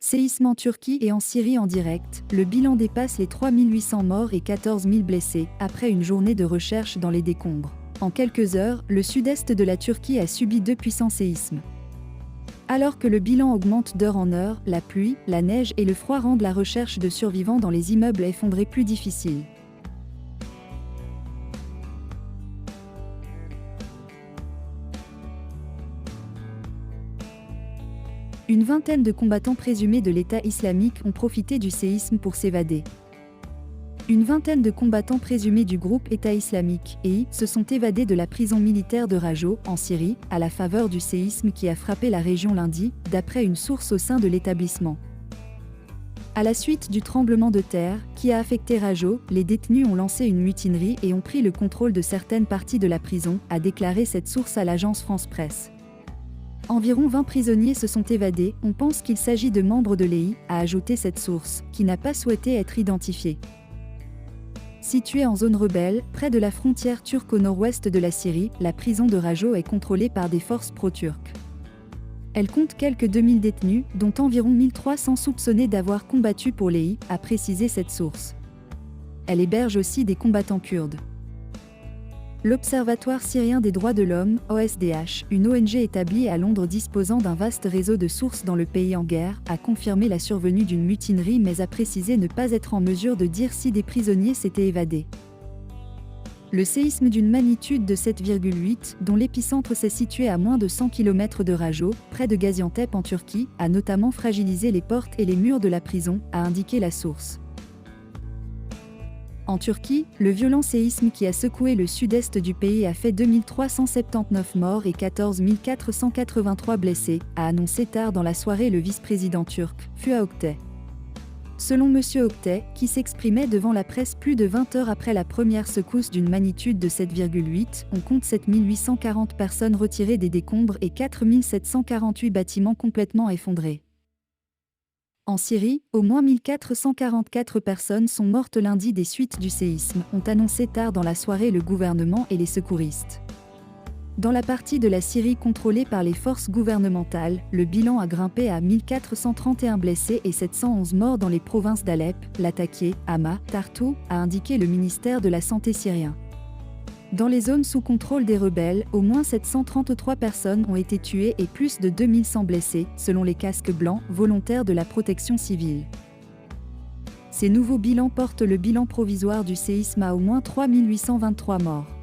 Séisme en Turquie et en Syrie en direct, le bilan dépasse les 3800 morts et 14 000 blessés, après une journée de recherche dans les décombres. En quelques heures, le sud-est de la Turquie a subi 2 puissants séismes. Alors que le bilan augmente d'heure en heure, la pluie, la neige et le froid rendent la recherche de survivants dans les immeubles effondrés plus difficile. Une vingtaine de combattants présumés de l'État islamique ont profité du séisme pour s'évader. Une vingtaine de combattants présumés du groupe État islamique (EI) se sont évadés de la prison militaire de Rajo, en Syrie, à la faveur du séisme qui a frappé la région lundi, d'après une source au sein de l'établissement. À la suite du tremblement de terre, qui a affecté Rajo, les détenus ont lancé une mutinerie et ont pris le contrôle de certaines parties de la prison, a déclaré cette source à l'agence France-Presse. Environ 20 prisonniers se sont évadés, on pense qu'il s'agit de membres de l'EI, a ajouté cette source, qui n'a pas souhaité être identifiée. Située en zone rebelle, près de la frontière turque au nord-ouest de la Syrie, la prison de Rajo est contrôlée par des forces pro-turques. Elle compte quelques 2000 détenus, dont environ 1300 soupçonnés d'avoir combattu pour l'EI, a précisé cette source. Elle héberge aussi des combattants kurdes. L'Observatoire syrien des droits de l'homme, OSDH, une ONG établie à Londres disposant d'un vaste réseau de sources dans le pays en guerre, a confirmé la survenue d'une mutinerie mais a précisé ne pas être en mesure de dire si des prisonniers s'étaient évadés. Le séisme d'une magnitude de 7,8, dont l'épicentre s'est situé à moins de 100 km de Rajo, près de Gaziantep en Turquie, a notamment fragilisé les portes et les murs de la prison, a indiqué la source. En Turquie, le violent séisme qui a secoué le sud-est du pays a fait 2379 morts et 14 483 blessés, a annoncé tard dans la soirée le vice-président turc, Fuat Oktay. Selon M. Oktay, qui s'exprimait devant la presse plus de 20 heures après la première secousse d'une magnitude de 7,8, on compte 7 840 personnes retirées des décombres et 4 748 bâtiments complètement effondrés. En Syrie, au moins 1444 personnes sont mortes lundi des suites du séisme, ont annoncé tard dans la soirée le gouvernement et les secouristes. Dans la partie de la Syrie contrôlée par les forces gouvernementales, le bilan a grimpé à 1431 blessés et 711 morts dans les provinces d'Alep, Latakia, Hama, Tartou, a indiqué le ministère de la Santé syrien. Dans les zones sous contrôle des rebelles, au moins 733 personnes ont été tuées et plus de 2100 blessés, selon les casques blancs, volontaires de la protection civile. Ces nouveaux bilans portent le bilan provisoire du séisme à au moins 3823 morts.